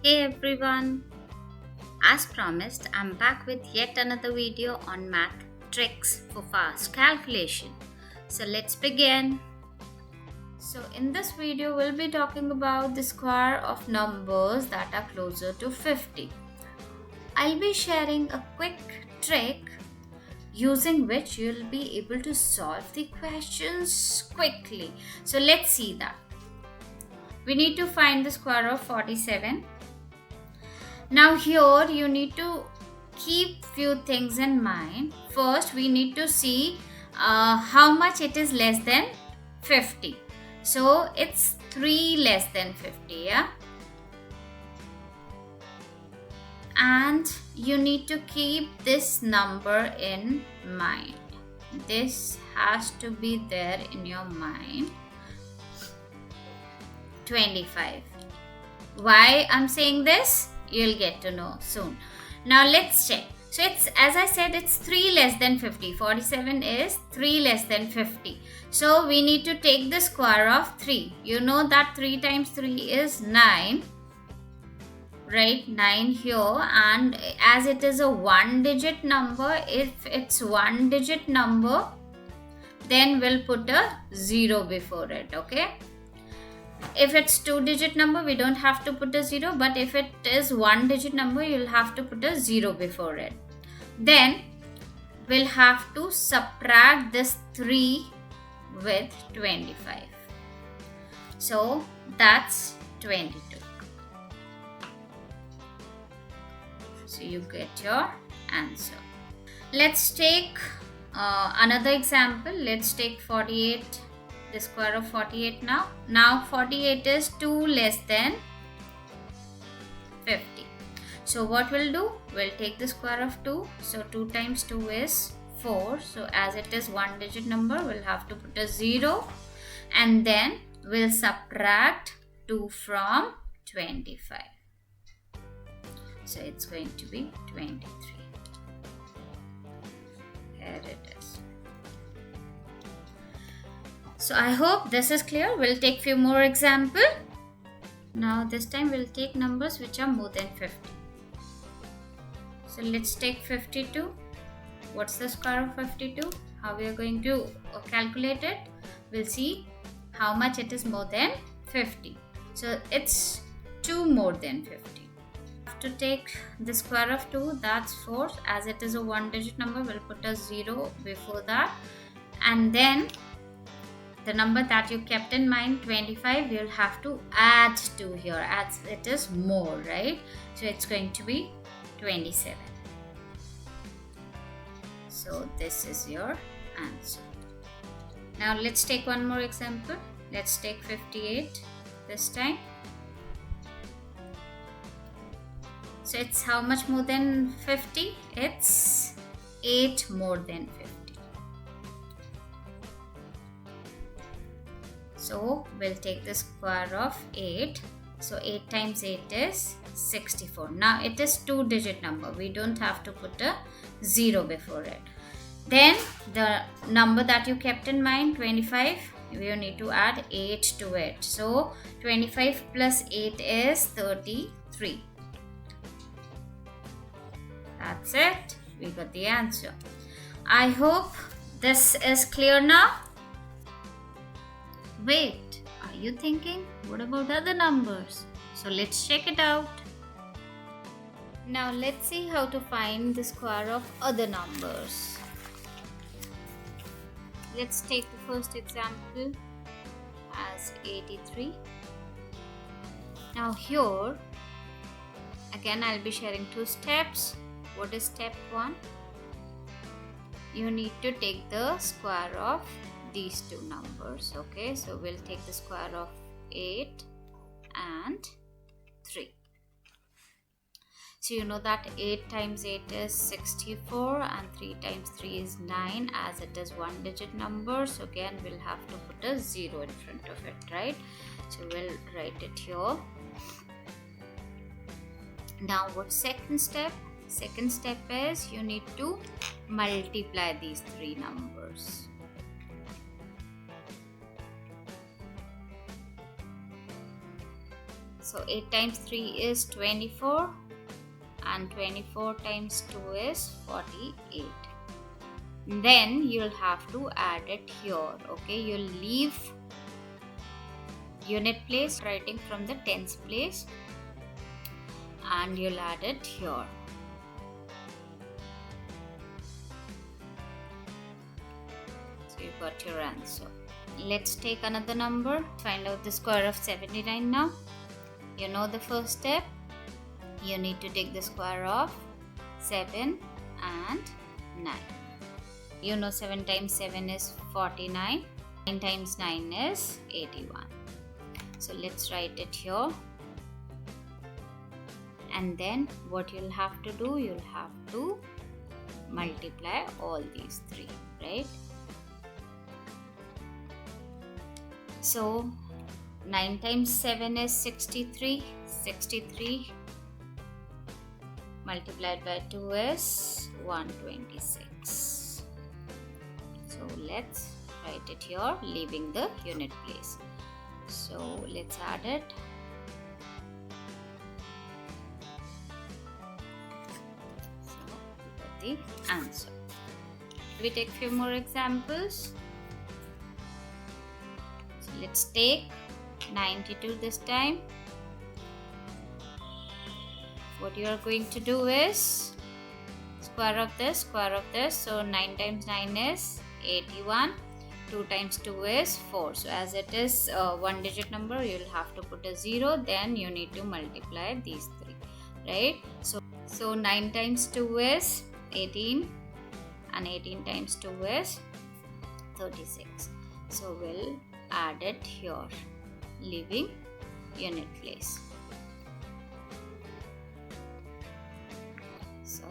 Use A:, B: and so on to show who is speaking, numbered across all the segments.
A: Hey everyone, as promised, I'm back with yet another video on math tricks for fast calculation. So let's begin. So in this video, we'll be talking about the square of numbers that are closer to 50. I'll be sharing a quick trick using which you'll be able to solve the questions quickly. So let's see that. We need to find the square of 47. Now here you need to keep few things in mind. First we need to see how much it is less than 50. So it's 3 less than 50, yeah? And you need to keep this number in mind. This has to be there in your mind. 25. Why I'm saying this? You'll get to know soon. Now let's check. So it's, as I said, it's 3 less than 50. 47 is 3 less than 50. So we need to take the square of 3. You know that 3 times 3 is 9. Right, 9 here, and as it is a one digit number, if it's one digit number, then we'll put a 0 before it, okay? If it's two digit number, we don't have to put a 0, but if it is one digit number, you'll have to put a 0 before it. Then we'll have to subtract this 3 with 25. So that's 22. So you get your answer. Let's take another example. Let's take 48. The square of 48 now. Now 48 is 2 less than 50. So what we'll do? We'll take the square of 2. So 2 times 2 is 4. So as it is one digit number, we'll have to put a 0. And then we'll subtract 2 from 25. So it's going to be 23. Here it is. So I hope this is clear. We'll take few more examples. Now this time we'll take numbers which are more than 50. So let's take 52. What's the square of 52? How we are going to calculate it? We'll see how much it is more than 50. So it's 2 more than 50. To take the square of 2, that's 4. As it is a one digit number, we'll put a 0 before that. And then the number that you kept in mind, 25, you'll have to add to here as it is more, right? So it's going to be 27. So this is your answer. Now let's take one more example. Let's take 58 this time. So it's how much more than 50? It's 8 more than 50. So we'll take the square of 8. So 8 times 8 is 64. Now it is two digit number. We don't have to put a 0 before it. Then the number that you kept in mind, 25, you need to add 8 to it. So 25 plus 8 is 33. That's it. We got the answer. I hope this is clear now. Wait, are you thinking, what about other numbers? So let's check it out. Now let's see how to find the square of other numbers. Let's take the first example as 83. Now here, again I'll be sharing two steps. What is step 1? You need to take the square of these two numbers. Okay, so we'll take the square of 8 and 3. So you know that 8 times 8 is 64 and 3 times 3 is 9, as it is one digit number. So again we'll have to put a 0 in front of it, right? So we'll write it here. Now what's second step? Second step is you need to multiply these three numbers. So 8 times 3 is 24 and 24 times 2 is 48. Then you'll have to add it here. Okay, you'll leave unit place, writing from the tens place, and you'll add it here. So you got your answer. Let's take another number. Find out the square of 79 now. You know the first step. You need to take the square of 7 and 9. You know 7 times 7 is 49. 9 times 9 is 81. So let's write it here. And then what you'll have to do, you'll have to multiply all these three, right? So 9 times 7 is 63. 63 multiplied by 2 is 126. So let's write it here, leaving the unit place. So let's add it. So we got the answer. We take few more examples. So let's take 92 this time. What you are going to do is square of this, square of this. So 9 times 9 is 81. 2 times 2 is 4. So as it is a one digit number, you will have to put a 0. Then you need to multiply these three, right? So 9 times 2 is 18 and 18 times 2 is 36. So we'll add it here, leaving unit place. So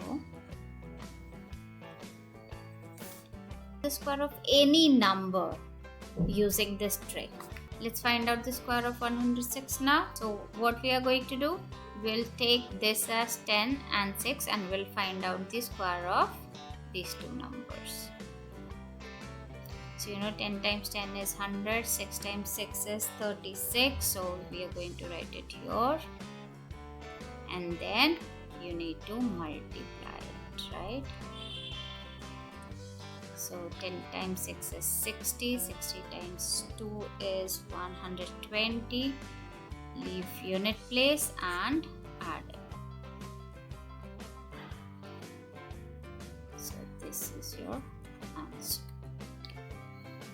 A: the square of any number using this trick. Let's find out the square of 106 now. So what we are going to do, we'll take this as 10 and 6 and we'll find out the square of these two numbers. So 10 times 10 is 100, 6 times 6 is 36. So we are going to write it here, and then you need to multiply it, right? So 10 times 6 is 60, 60 times 2 is 120. Leave unit place and add it. So this is your answer.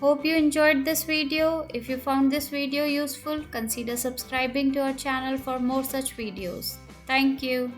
A: Hope you enjoyed this video. If you found this video useful, consider subscribing to our channel for more such videos. Thank you.